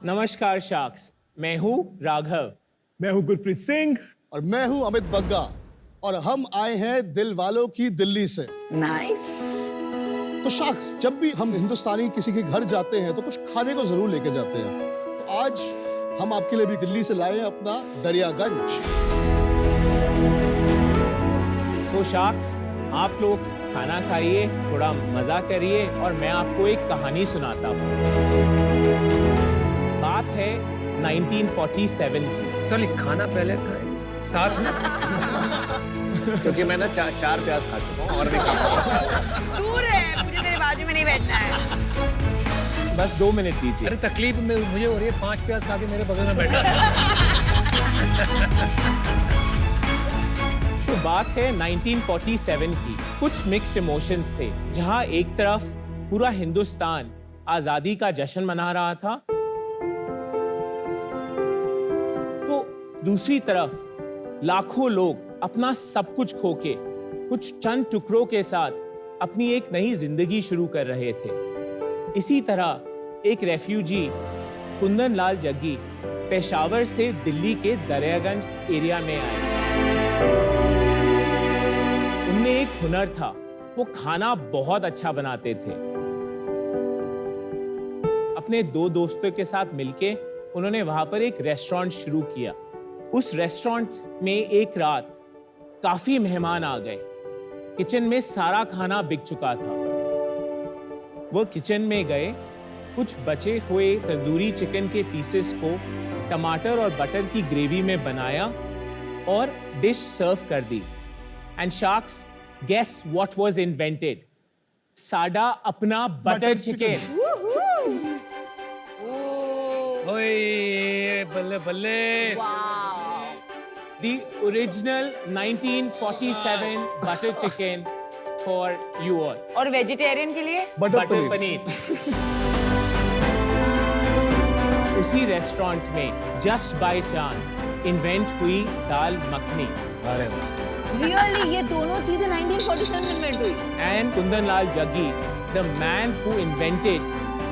नमस्कार शार्क्स, मैं हूँ राघव। मैं हूं गुरप्रीत सिंह। और मैं हूं अमित बग्गा और हम आए हैं दिल वालों की दिल्ली से। नाइस। तो शार्क्स, जब भी हम हिंदुस्तानी किसी के घर जाते हैं तो कुछ खाने को जरूर लेके जाते हैं। तो आज हम आपके लिए भी दिल्ली से लाए हैं अपना दरियागंज। सो शार्क्स, आप लोग खाना खाइए, थोड़ा मजा करिए और मैं आपको एक कहानी सुनाता हूँ। बात है 1947 की। साली खाना पहले खाए साथ में क्योंकि मैं ना चार प्याज खा चुका हूँ और नहीं खा पाऊंगा। दूर है, मुझे तेरे बाजू में नहीं बैठना है। बस 2 मिनट दीजिए। अरे तकलीफ में मुझे हो रही है, 5 प्याज खा के मेरे बगल में बैठा है। तो बात है 1947 की। कुछ मिक्स्ड इमोशंस थे, जहां एक तरफ पूरा हिंदुस्तान आजादी का जश्न मना रहा था, तो दूसरी तरफ लाखों लोग अपना सब कुछ खोके कुछ चंद टुकड़ों के साथ अपनी एक नई जिंदगी शुरू कर रहे थे। इसी तरह एक रेफ्यूजी कुंदन लाल जग्गी पेशावर से दिल्ली के दरियागंज एरिया में आए। उनमें एक हुनर था, वो खाना बहुत अच्छा बनाते थे। अपने 2 दोस्तों के साथ मिलके उन्होंने वहां पर एक रेस्टोरेंट शुरू किया। उस रेस्टोरेंट में एक रात काफी मेहमान आ गए। किचन में सारा खाना बिक चुका था। वो किचन में गए, कुछ बचे हुए तंदूरी चिकन के पीसेस को टमाटर और बटर की ग्रेवी में बनाया और डिश सर्व कर दी। And sharks, guess what was invented? साडा अपना बटर चिकन। ओए बल्ले बल्ले। The original 1947 butter chicken for you all. और वेजिटेरियन के लिए बटर पनीर। उसी रेस्टोरेंट में जस्ट बाय चांस इन्वेंट हुई दाल मखनी। अरे रियली ये दोनों चीजें 1947 में इन्वेंट हुई। And Kundan Lal Jaggi, the man who invented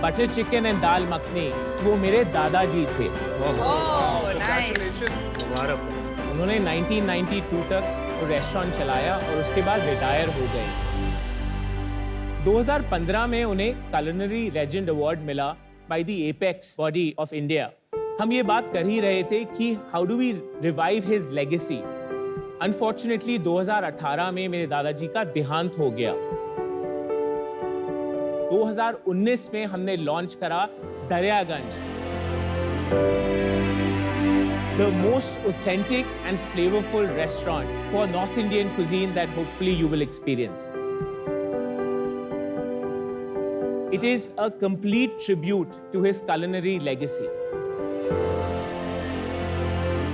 butter chicken and दाल मखनी, वो मेरे दादाजी थे। Oh nice. उन्होंने 1992 तक वो रेस्टोरेंट चलाया और उसके बाद रिटायर हो गए। 2015 में उन्हें culinary legend अवार्ड मिला by the Apex Body of India। हम ये बात कर ही रहे थे कि how do we revive his legacy? Unfortunately 2018 में मेरे दादाजी का देहांत हो गया। 2019 में हमने लॉन्च करा Daryaganj, the most authentic and flavorful restaurant for North Indian cuisine that hopefully you will experience. It is a complete tribute to his culinary legacy.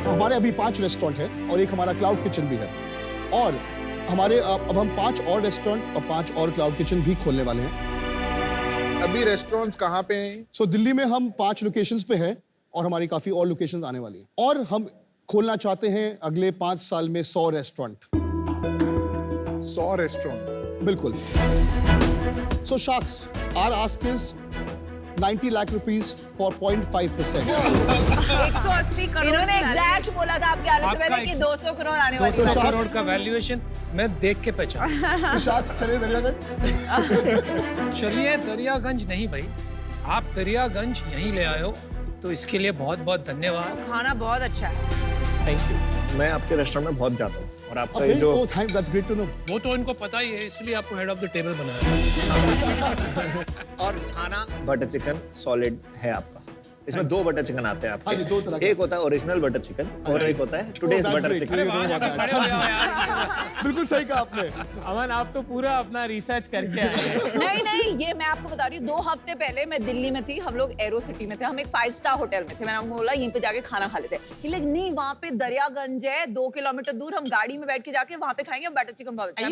हमारे अभी 5 रेस्टोरेंट है और एक हमारा क्लाउड किचन भी है। और हमारे अब हम 5 और रेस्टोरेंट और 5 और क्लाउड किचन भी खोलने वाले हैं। अभी रेस्टोरेंट्स कहाँ पे हैं? सो दिल्ली में हम 5 लोकेशंस पे हैं और हमारी काफी और लोकेशंस आने वाली हैं। और हम खोलना चाहते हैं अगले 5 साल में 100 रेस्टोरेंट। 100 रेस्टोरेंट। बिल्कुल। So sharks, our ask is 90 lakh rupees for 0.5%। 180 crore. इन्होंने एग्जैक्ट बोला था आपके आने से पहले कि 200 करोड़ आने वाले 200 हैं। करोड़ का वैल्यूएशन मैं देख के पहचान। शार्क्स चले दरियागंज। चलिए दरियागंज नहीं भाई, आप दरियागंज यहीं ले आए हो तो इसके लिए बहुत बहुत धन्यवाद। खाना बहुत अच्छा है। Thank you. मैं आपके रेस्टोरेंट में बहुत जाता हूँ और आपका ये जो thank that's great to know. वो तो इनको पता ही है, इसलिए आपको हेड ऑफ द टेबल बनाया। और खाना बटर चिकन सॉलिड है आपका। इसमें 2 बटर चिकन आते हैं हाँ जी, 2 तरह आपके। के। एक होता है ओरिजिनल बटर चिकन और एक होता है today's that's butter great. Chicken. बिल्कुल सही कहा आपने। अमन, आप तो पूरा अपना रिसर्च करके आए हैं। नहीं, ये मैं आपको बता रही हूँ। 2 हफ्ते पहले मैं दिल्ली में थी, हम लोग एरो सिटी में थे, हम एक 5 स्टार होटल में थे। मैंने आपको बोला यहीं पे जाके खाना खा लेते हैं। लेकिन नहीं, वहाँ पे दरियागंज है 2 किलोमीटर दूर, हम गाड़ी में बैठ के जाके वहाँ पे खाएंगे बटर चिकन बहुत अच्छा।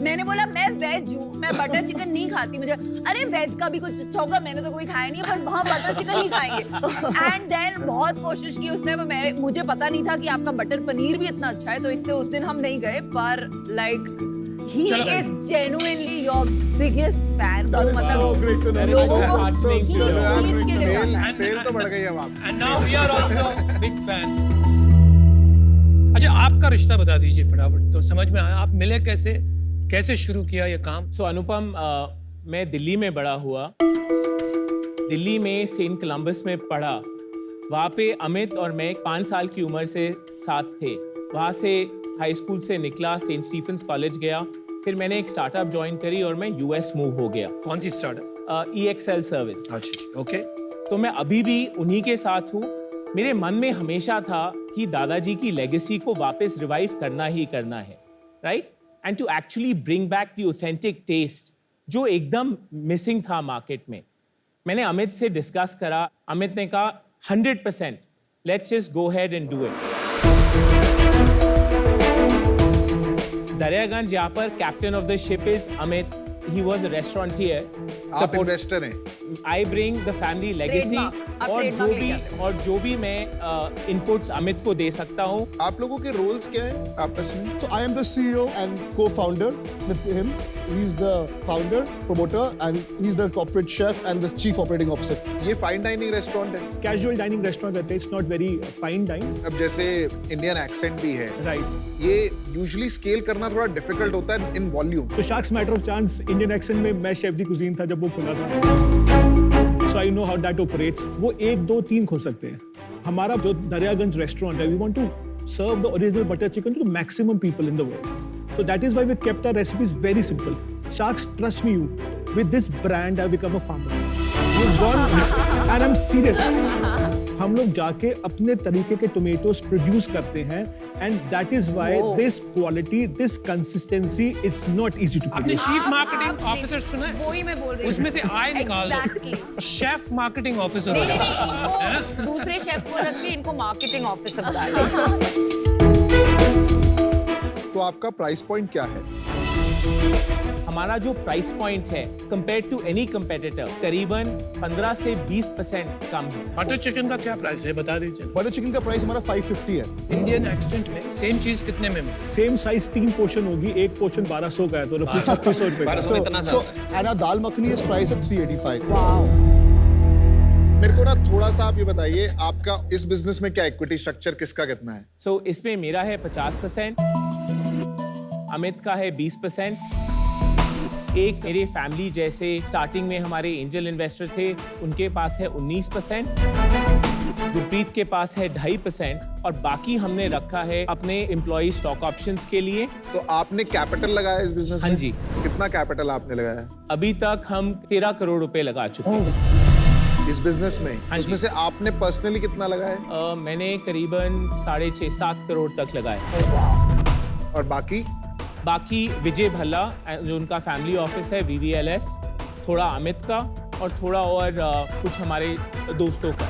मैंने बोला मैं वेज हूँ, मैं बटर चिकन नहीं खाती। मुझे अरे वेज का भी कुछ अच्छा होगा, मैंने तो कभी खाया नहीं है, पर वहाँ बटर चिकन नहीं खाएंगे। एंड देन बहुत कोशिश की उसने, मुझे पता नहीं था कि आपका बटर पनीर भी इतना अच्छा है, तो इसलिए उस दिन हम नहीं गए। पर like He is genuinely your biggest fan. That is so great to know. That is so लोगों को heartening to he know. चीज के लिए जाता है। सेल तो बढ़ गई है वहाँ पे। And now we are also big fans. अच्छा, आपका रिश्ता बता दीजिए फटाफट, तो समझ में आया आप मिले कैसे, कैसे शुरू किया ये काम? सो अनुपम, मैं दिल्ली में बड़ा हुआ, दिल्ली में सेंट कोलंबस में पढ़ा। वहाँ पे अमित और मैं 5 साल की उम्र से साथ थे। वहाँ से हाई स्कूल से निकला, सेंट स्टीफेंस कॉलेज गया, फिर मैंने एक स्टार्टअप ज्वाइन करी और मैं यूएस मूव हो गया। कौन सी स्टार्टअप? EXL service. अच्छा, ओके। तो मैं अभी भी उन्हीं के साथ हूँ। मेरे मन में हमेशा था कि दादाजी की लेगेसी को वापस रिवाइव करना ही करना है, right? And to actually bring back the authentic taste जो एकदम मिसिंग था मार्केट में। मैंने अमित से डिस्कस करा, अमित ने कहा 100% let's just go ahead and do it. Daryaganj, यहाँ पर captain of the ship is Amit. He was a restaurateur. आप इन्वेस्टर हैं। I bring the family legacy Trademark, आप और trademark जो भी मैं इनपुट्स अमित को दे सकता हूँ। आप लोगों के रोल्स क्या हैं आपस में? So I am the CEO and co-founder with him. He's the founder, promoter, and he's the corporate chef and the chief operating officer. ये फाइन डाइनिंग रेस्टोरेंट है। कैजुअल डाइनिंग रेस्टोरेंट रहते हैं, it's not very fine dine. अब जैसे Indian accent भी है, right. ये usually scale करना थोड़ा डिफिकल्ट होता है इन वॉल्यूम। तो sharks matter of chance Indian accent में मैं शेफ दी कुजीन था जब वो खुला था, so I know how that operates. वो 1, 2, 3 खोल सकते हैं। हमारा जो दरियागंज रेस्टोरेंट है, we want to serve the original butter chicken to the maximum people in the world, so that is why we kept our recipes very simple. Sharks, trust me, you. With this brand, I've become a farmer. You've gone, and I'm serious. हम लोग जाके अपने तरीके के tomatoes produce करते हैं, and that is why this quality, this consistency is not easy to आपने produce. Chief marketing officer सुना है? वही मैं बोल रही हूँ। उसमें से आय निकाल Exactly. दो। Chef marketing officer. नहीं, इनको दूसरे शेफ को रख के इनको मार्केटिंग ऑफिसर बना दिया। तो आपका प्राइस पॉइंट क्या है? हमारा जो प्राइस पॉइंट है कंपेयर टू एनी कंपेटिटर करीबन 15 से 20% कम है। बटर चिकन का क्या प्राइस है बता दीजिए। बटर चिकन का प्राइस हमारा 550 है। इंडियन एक्सेंट में सेम चीज कितने में मिले? सेम साइज 3 पोर्शन होगी, एक पोर्शन 1200 का है, तो रफली 3600 रुपए का। So, and our dal makhani is priced at 385. मेरे को ना थोड़ा सा आप ये बताइए, आपका इस बिजनेस में क्या इक्विटी स्ट्रक्चर किसका कितना है? सो इसमें मेरा है 50%, अमित का है 20%। एक मेरे फैमिली जैसे स्टार्टिंग में हमारे एंजल इन्वेस्टर थे, उनके पास है 19%, गुरप्रीत के पास है 2.5% और बाकी हमने रखा है अपने एम्प्लॉई स्टॉक ऑप्शंस के लिए। तो आपने कैपिटल लगाया इस बिजनेस में? हाँ जी। कितना कैपिटल आपने लगाया अभी तक हम 13 करोड़ रुपए लगा चुके हैं इस बिजनेस में? हाँ जी। उसमें से आपने पर्सनली कितना लगाया? मैंने करीबन 6.5-7 करोड़ तक लगाए। और बाकी बाकी विजय भल्ला जो उनका फैमिली ऑफिस है VVLS, थोड़ा अमित का और थोड़ा और कुछ हमारे दोस्तों का।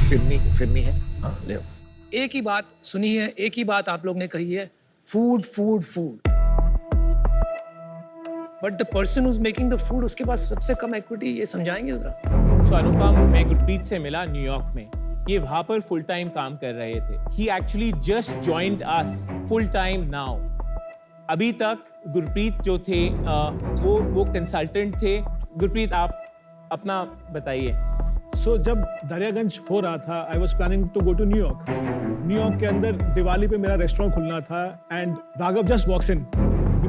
फिरनी है। हाँ, ले आओ। एक ही बात सुनी है, एक ही बात आप लोग ने कही है, food food food. But the person who's making the food, उसके पास सबसे कम इक्विटी, ये समझाएंगे जरा। सो अनुपम, मैं गुरप्रीत से मिला न्यूयॉर्क में। ये वहां पर फुल टाइम काम कर रहे थे। He actually just joined us full time now. अभी तक गुरप्रीत जो थे वो कंसल्टेंट थे। गुरप्रीत, आप अपना बताइए। सो जब दरियागंज हो रहा था, I was planning to go to New York. New York के अंदर दिवाली पे मेरा रेस्टोरेंट खुलना था, and Raghav just walks in,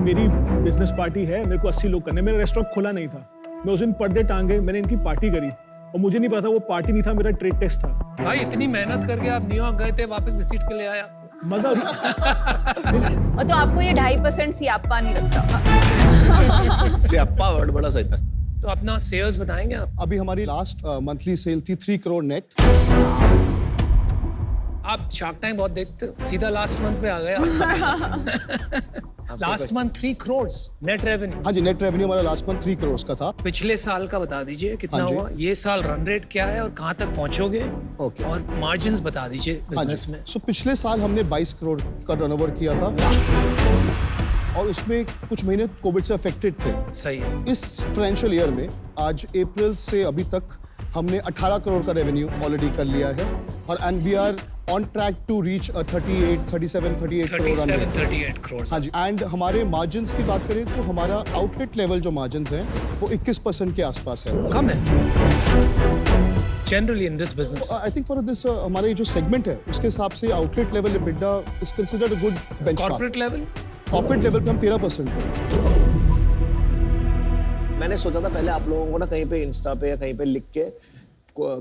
मेरी बिजनेस पार्टी है, मेरे को 80 लोग करने। मेरा रेस्टोरेंट खुला नहीं था, मैं उस दिन पर्दे टांगे, मैंने इनकी पार्टी करी और मुझे नहीं पता वो पार्टी नहीं था, मेरा ट्रेड टेस्ट था। भाई इतनी मेहनत करके आप न्यूयॉर्क गए थे, वापस घसीट के ले आया। मजा और तो आपको ये 2.5% सियाप्पा नहीं लगता? सियाप्पा वर्ड बड़ा सही था। तो अपना सेल्स बताएंगे आप? अभी हमारी लास्ट मंथली सेल थी 3 करोड़ नेट। आप शार्क टाइम बहुत देखते हो, सीधा लास्ट मंथ पे आ गया। Last month 3 crore net revenue. हाँ जी, नेट रेवेन्यू हमारा लास्ट मंथ 3 करोड़ का था। पिछले साल का बता दीजिए कितना हाँ जी। हुआ, ये साल रन रेट क्या है और कहाँ तक पहुंचोगे? ओके। और मार्जिन्स बता दीजिए हाँ बिजनेस जी। में। सो पिछले साल हमने 22 करोड़ का टर्नओवर किया था और उसमें कुछ महीने कोविड से अफेक्टेड थे। सही है। इस फाइनेंशियल ईयर में आज अप्रैल से अभी तक हमने 18 करोड़ का रेवेन्यू ऑलरेडी कर लिया है और and we are on track to reach 37 crore run rate। 38 crore हाँ जी, एंड हमारे मार्जिन्स की बात करें तो हमारा आउटलेट लेवल जो मार्जिन्स हैं वो 21% के आसपास है। कम है generally in this business. I think for this हमारे जो सेगमेंट है उसके हिसाब से outlet level EBITDA is considered a good benchmark. Corporate level पे हम 13% पे। मैंने सोचा था पहले आप लोगों को ना कहीं पे इंस्टा पे या कहीं पे लिख के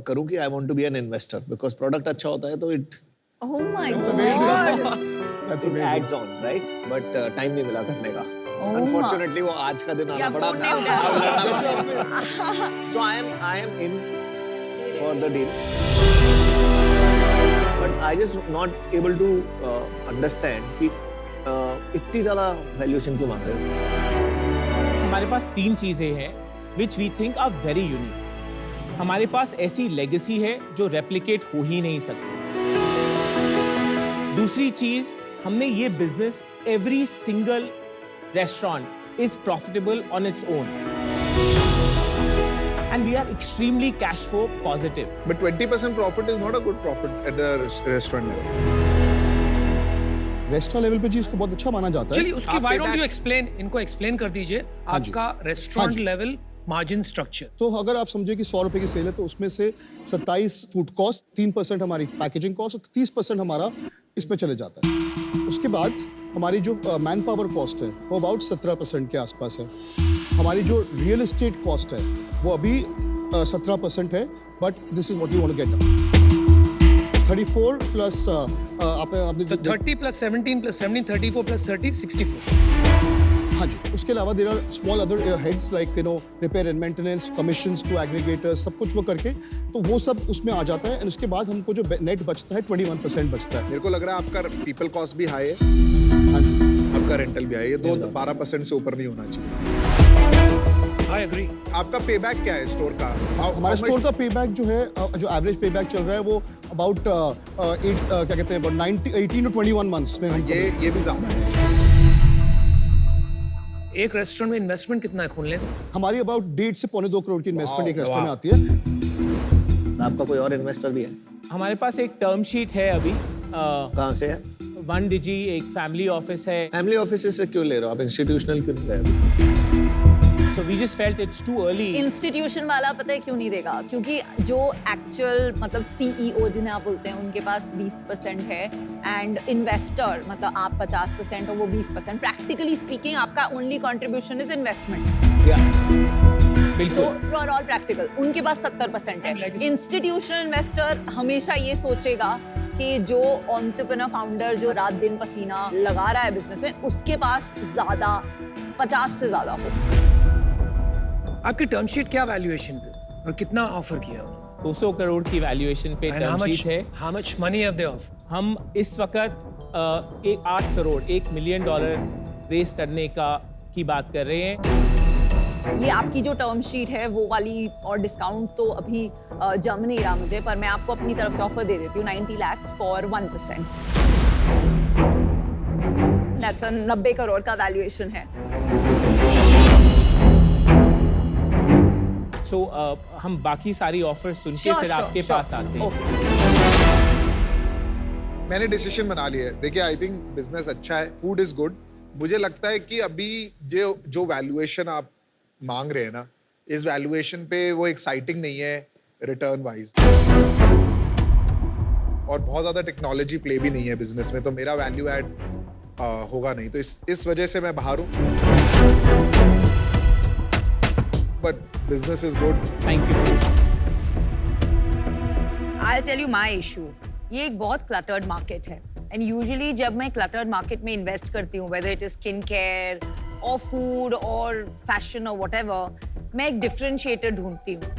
करूं कि I want to be an investor because product अच्छा होता है तो it Oh my That's God. amazing. That's it amazing. Adds on right but time नहीं मिला करने का Oh अनफॉर्चुनेटली वो आज का दिन आना या पड़ा फोन नहीं उठाया। जैसे आपने so I am in for the deal but I just not able to understand कि इतनी ज्यादा वैल्यूएशन क्यों मांग रहे हो। हमारे पास 3 चीजें हैं which we think are very unique. हमारे पास ऐसी लेगेसी है जो रेप्लिकेट हो ही नहीं सकती। दूसरी चीज, हमने ये business every single restaurant is profitable on its own and we are extremely cash flow positive. But 20% profit is not a good profit at the restaurant level. Restaurant level पे जी इसको बहुत अच्छा माना जाता है। चलिए उसकी व्हाई डोंट यू एक्सप्लेन, इनको एक्सप्लेन कर दीजिए हाँ जी। आपका रेस्टोरेंट लेवल मार्जिन स्ट्रक्चर। तो अगर आप समझे कि 100 रुपए की सेल है तो उसमें से 27 फूड कॉस्ट, 3% हमारी पैकेजिंग कॉस्ट और 30% हमारा इसमें चले जाता है। उसके बाद हमारी जो मैन पावर कॉस्ट है वो अबाउट 17% के आसपास है। हमारी जो रियल एस्टेट कॉस्ट है वो अभी 17% है, but this is what we want to get 34 plus आपने तो 30 प्लस 17 प्लस 17 34 प्लस 30 64। हाँ जी, उसके अलावा there are small other heads like you know repair and maintenance, commissions to aggregators, सब कुछ वो करके तो वो सब उसमें आ जाता है। एंड उसके बाद हमको जो नेट बचता है 21% बचता है। मेरे को लग रहा है आपका पीपल कॉस्ट भी हाई है, हाँ जी, आपका रेंटल भी हाई है, ये 12% से ऊपर नहीं होना चाहिए। I agree. आपका पेबैक क्या है स्टोर का? हमारे स्टोर का पेबैक जो है जो एवरेज पेबैक चल रहा है वो अबाउट क्या कहते हैं 18 to 21 मंथ्स में हम ये भी ज्यादा है। एक रेस्टोरेंट में इन्वेस्टमेंट कितना है खोलने का? हमारी अबाउट 1.5 से 2.25 करोड़ की इन्वेस्टमेंट एक रेस्टोरेंट में वाह। आती है। आपका कोई और इन्वेस्टर भी है? हमारे पास एक टर्म शीट है अभी कहाँ से है? 1 डिजी, एक फैमिली ऑफिस है। फैमिली ऑफिस से क्यों ले रहे हो आप? इंस्टीट्यूशनल क्यों नहीं ले रहे हो? So we just felt it's too early. Institution वाला पता है क्यों नहीं देगा? क्योंकि जो एक्चुअल मतलब CEO जिन्हें आप बोलते हैं उनके पास 20% है एंड इन्वेस्टर मतलब आप 50% और वो 20%। प्रैक्टिकली स्पीकिंग आपका ओनली कंट्रीब्यूशन इज इन्वेस्टमेंट। तो बिल्कुल। फॉर ऑल प्रैक्टिकल उनके पास 70% है। इंस्टीट्यूशनल इन्वेस्टर हमेशा ये सोचेगा कि जो एंटरप्रेन्योर फाउंडर जो रात दिन पसीना लगा रहा है बिजनेस में उसके पास ज्यादा 50 से ज्यादा हो। आपकी टर्म शीट क्या वैल्यूएशन पे और कितना ऑफर किया उन्होंने? 200 करोड़ की वैल्यूएशन पे And how term much- sheet है। how much money have they offered? हम इस वक्त 8 करोड़ $1 मिलियन रेस करने की बात कर रहे हैं। ये आपकी जो टर्म शीट है वो वाली और डिस्काउंट तो अभी जम नहीं रहा मुझे, पर मैं आपको अपनी तरफ से ऑफर दे देती हूँ 90 लाख फॉर 1%। दैट्स 90 करोड़ का वैल्यूएशन है। सो हम बाकी सारी ऑफर सुन के फिर आपके पास आते हैं। मैंने डिसीजन बना लिया है। देखिए आई थिंक बिजनेस अच्छा है, फूड इज गुड। मुझे लगता है कि अभी जो वैल्यूएशन आप मांग रहे हैं ना, इस वैल्यूएशन पे वो एक्साइटिंग नहीं है रिटर्न वाइज, और बहुत ज्यादा टेक्नोलॉजी प्ले भी नहीं है बिजनेस में, तो मेरा वैल्यू ऐड होगा नहीं, तो इस वजह से मैं बाहर हूँ। But business is good. Thank you. I'll tell you my issue. ये एक बहुत cluttered market है and usually जब मैं cluttered market में invest करती हूँ, whether it is skin care or food or fashion or whatever, मैं एक differentiator ढूंढती हूँ।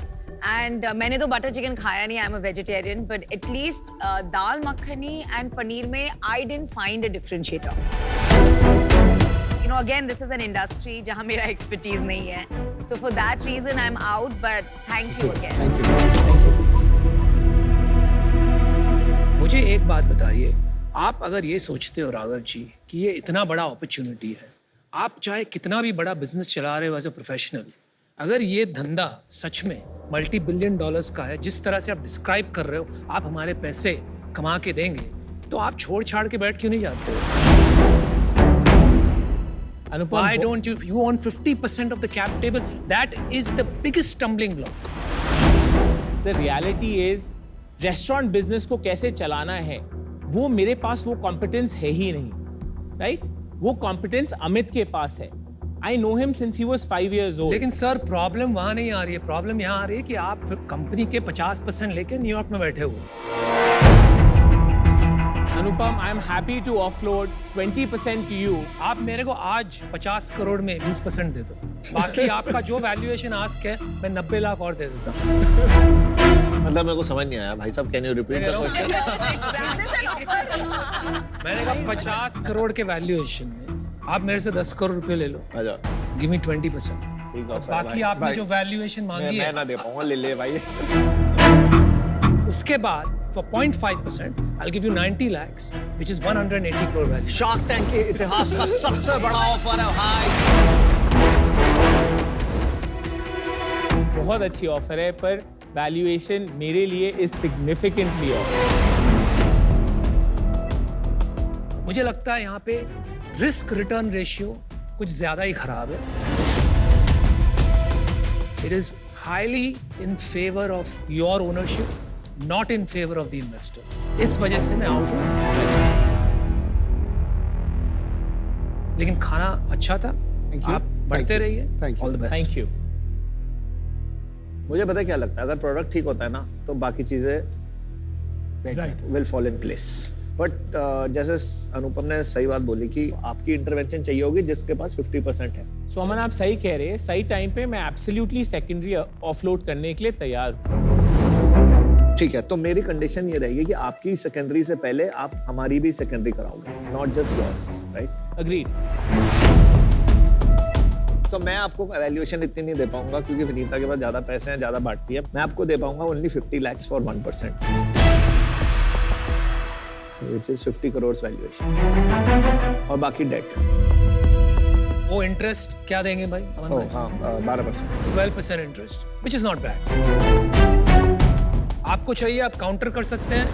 And मैंने तो बटर चिकन खाया नहीं, I'm a vegetarian, but at least dal makhani and paneer में I didn't find a differentiator. You know, again, this is an industry जहाँ मेरा expertise नहीं है. So for that reason, I'm out, but thank you again. Thank you. मुझे एक बात बताइए, आप अगर ये सोचते हो राघव जी कि ये इतना बड़ा अपॉर्चुनिटी है, आप चाहे कितना भी बड़ा बिजनेस चला रहे हो एज अ प्रोफेशनल, अगर ये धंधा सच में मल्टी बिलियन डॉलर्स का है, जिस तरह से आप डिस्क्राइब कर रहे हो, आप हमारे पैसे कमा के देंगे, तो आप छोड़ छाड़ के बैठ क्यों नहीं जाते हो? अनुपम, Why don't you own 50% of the cap table? That is the biggest stumbling block. The reality is restaurant business को कैसे चलाना है, वो मेरे पास वो कॉम्पिटेंस है ही नहीं, राइट? वो कॉम्पिटेंस अमित के पास है. I know him since he was 5 years old. लेकिन सर प्रॉब्लम वहां नहीं आ रही है, प्रॉब्लम यहाँ आ रही है कि आप कंपनी के 50% लेके न्यूयॉर्क में बैठे हुए. Anupam, I am happy to offload 20% to you. आप मेरे को आज 50 करोड़ में 20% दे दो, बाकी आपका जो वैल्यूएशन आस्क है मैं 90 लाख और दे देता हूँ. मतलब मेरे को समझ नहीं आया भाई साहब, can you repeat the question? मैंने कहा 50 करोड़ के वैल्यूएशन में आप मेरे से 10 करोड़ रुपए ले लो, अच्छा गिव मी 20%. ठीक है बाकी आपने जो वैल्यूएशन मांगी मैं है, ना दे पाऊंगा, ले भाई. उसके बाद for 0.5% I'll give you 90 lakhs, which is 180 crore value. Shark tank के इतिहास का सबसे बड़ा ऑफर है भाई. बहुत अच्छी ऑफर है, पर वैल्यूएशन मेरे लिए इज सिग्निफिकेंटली ऑफ. मुझे लगता है यहाँ पे रिस्क रिटर्न रेशियो कुछ ज्यादा ही खराब है. It is highly in favour of your ownership, not in favour of the investor. इस वजह से मैं आउट हूं. लेकिन खाना अच्छा था. Thank you. आप बढ़ते Thank you. रहिए. Thank you. All the best. Thank you. मुझे पता है क्या लगता है, अगर प्रोडक्ट ठीक होता है ना तो बाकी चीजें Right. Will fall in place. But जैसे अनुपम ने सही बात बोली कि आपकी इंटरवेंशन चाहिए होगी जिसके पास 50% है. सो अमन, आप सही कह रहे हैं. सही टाइम पे मैं एब्सोल्युटली सेकेंडरी ऑफलोड करने के लिए तैयार हूँ. ठीक है, तो मेरी कंडीशन ये रहेगी कि आपकी सेकेंडरी से पहले आप हमारी भी सेकेंडरी कराओगे, not just yours, right? Agreed. तो मैं आपको वैल्यूएशन इतनी नहीं दे पाऊंगा क्योंकि विनीता के पास ज्यादा पैसे हैं, ज्यादा बांटती है. मैं आपको दे पाऊंगा only 50 lakhs for 1%, which is 50 crores valuation, और बाकी डेट. वो इंटरेस्ट क्या देंगे भाई? अमन भाई? हाँ 12%. 12% interest, which is not bad. आपको चाहिए आप काउंटर कर सकते हैं,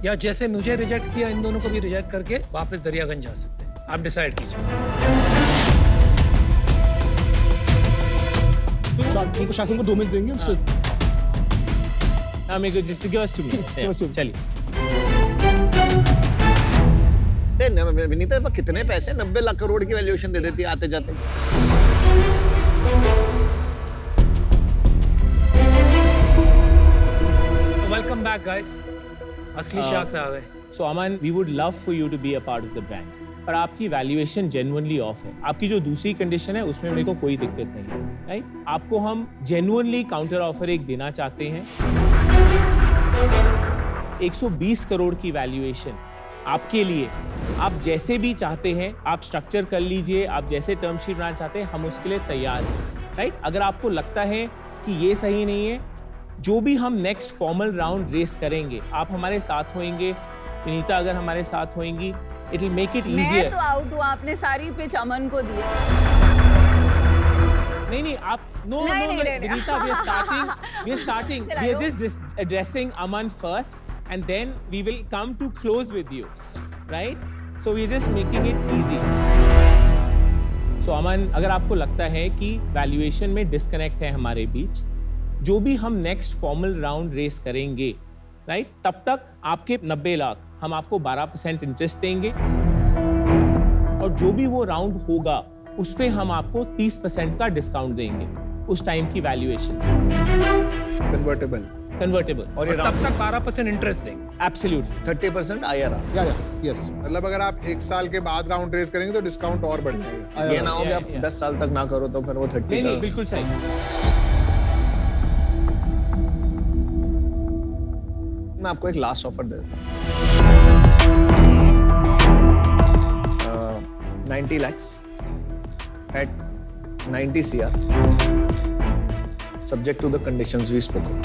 या जैसे मुझे रिजेक्ट किया इन दोनों को भी रिजेक्ट करके वापस दरियागंज जा सकते हैं. आप डिसाइड कीजिए. शाकिल को 2 मिनट देंगे उससे. हाँ, मेरे को just give us 2 minutes. Give us 2 minutes. चलिए. विनीता के पास कितने पैसे? 90 लाख करोड़ की वैल्यूएशन दे देती है आते जाते. Welcome back guys. असली शार्क्स आ गए. So Aman, we would love for you to be a part of the brand. पर आपकी वैल्यूएशन जेन्युइनली ऑफ है. आपकी जो दूसरी कंडीशन है उसमें मेरे को कोई दिक्कत नहीं है, राइट? आपको हम जेन्युइनली काउंटर ऑफर एक देना चाहते हैं. 120 करोड़ की वैल्यूएशन आपके लिए. आप जैसे भी चाहते हैं आप स्ट्रक्चर कर लीजिए, आप जैसे टर्म शीट बनाना चाहते हैं हम उसके लिए तैयार हैं, राइट? अगर आपको लगता है कि ये सही नहीं है, जो भी हम नेक्स्ट फॉर्मल राउंड रेस करेंगे आप हमारे साथ होंगे, विनीता अगर हमारे साथ होंगी, इट विल मेक इट मैं इजियर. तो आउट हूँ, आपने सारी पिच अमन को दी. नहीं आप नो नहीं, नहीं, नहीं, Vineeta, we are starting we are just addressing Aman first and then we will come to close with you, right? So we are just making it easy. So Aman, अगर आपको लगता है कि वैल्यूएशन में डिस्कनेक्ट है हमारे बीच, जो भी हम नेक्स्ट फॉर्मल राउंड रेस करेंगे, राइट, तब तक आपके 90 लाख हम आपको 12% इंटरेस्ट देंगे, और जो भी वो राउंड होगा उस पे हम आपको 30% का डिस्काउंट देंगे उस टाइम की वैल्यूएशन. कन्वर्टेबल. और ये तब तक 12% इंटरेस्ट देंगे. एब्सोल्युटली. 30% IRR. या यस. मतलब अगर आप 1 साल के बाद राउंड रेस करेंगे तो डिस्काउंट और बढ़ जाएगा. ये ना हो कि आप yeah. 10 साल तक ना करो तो फिर वो 30 नहीं नहीं, बिल्कुल सही. मैं आपको एक लास्ट ऑफर दे देता हूँ. 90 lakhs at 90 CR, subject to the conditions we spoke of.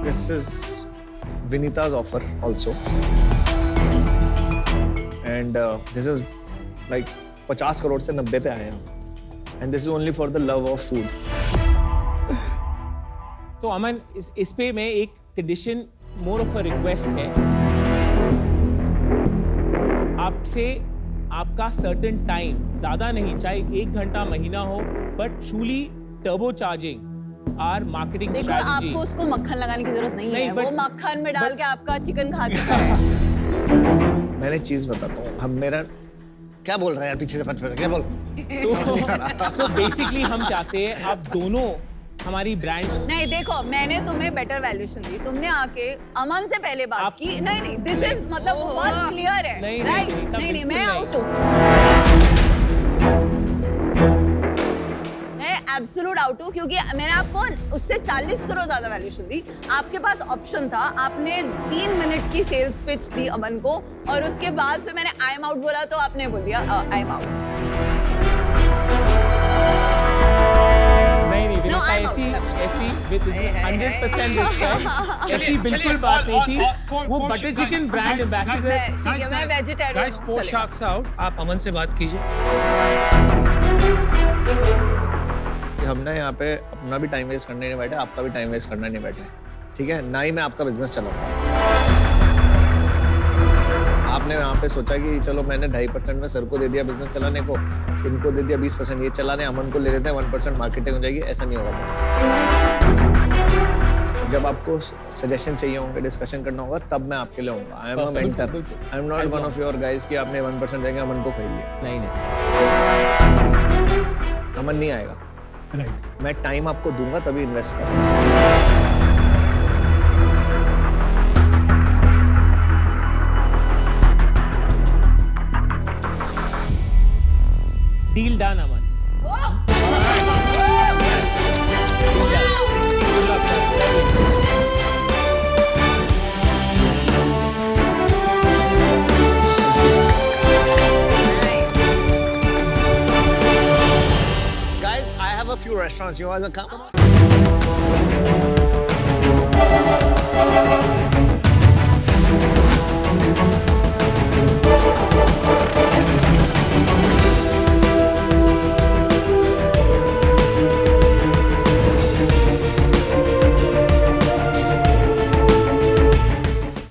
This is Vinita's offer also, and this is like 50 crore से 90 पे आए हैं. and this is only for the love of food. तो अमन इस पे मैं एक condition more of a request है आपसे, आपका सर्टेन टाइम ज्यादा नहीं, चाहे 1 घंटा महीना हो, but truly turbo charging our marketing देखो स्ट्रेटजी। आपको उसको मक्खन लगाने की जरूरत नहीं, नहीं, है, वो but- मक्खन में डाल के आपका चिकन खा चुका है। मैंने चीज बताता हूँ, हम मेरा क्या बोल रहा है यार, पीछे से पट क्या बोल सो बेसिकली हम चाहते हैं आप दोनों हमारी ब्रांड्स। नहीं देखो, मैंने तुम्हें बेटर वैल्यूएशन दी, तुमने आके अमन से पहले बात आप- की। नहीं दिस इज मतलब वो बहुत क्लियर है। नहीं, राइट? नहीं, तब नहीं मैं बिल्कुल आउट हूँ, मैं एब्सोल्यूट आउट हूँ, क्योंकि मैंने आपको उससे 40 करोड़ ज्यादा वैल्यूएशन दी। आपके पास ऑप्शन था, आपने 3 मिनट की सेल्स पिच दी अमन को, और उसके बाद फिर मैंने आई एम आउट बोला तो आपने बोल दिया आई एम आउट। नहीं विनीता, No, I'm ऐसी out. ऐसी विद 100% रिस्पेक्ट, ऐसी बिल्कुल बात नहीं थी। वो बटर चिकन ब्रांड एम्बेसडर। ठीक है, मैं वेजिटेरियन गाइस, हूँ, 4 चलेगा। sharks out. आप अमन से बात कीजिए। हमने यहाँ पे अपना भी टाइम वेस्ट करने नहीं बैठे, आपका भी टाइम वेस्ट करने नहीं बैठे, ठीक है? ना ही मैं आपका बिजनेस चलाऊंगा। आपने यहाँ पे सोचा कि चलो मैंने 2.5% में सर को दे दिया बिजनेस चलाने को, इनको दे दिया 20%, ये चलाने, अमन को ले लेते हैं 1% मार्केटिंग हो जाएगी, ऐसा नहीं होगा। जब आपको सजेशन चाहिए होंगे, डिस्कशन करना होगा, तब मैं आपके लिए होऊंगा। I am a mentor, I am not one of your guys कि आपने 1% देंगे अमन को खरीद लिया। नहीं अमन नहीं आएगा, राइट। मैं टाइम आपको दूंगा तभी इन्वेस्ट करूंगा। Deal done Aman. Guys, I have a few restaurants. You want to come?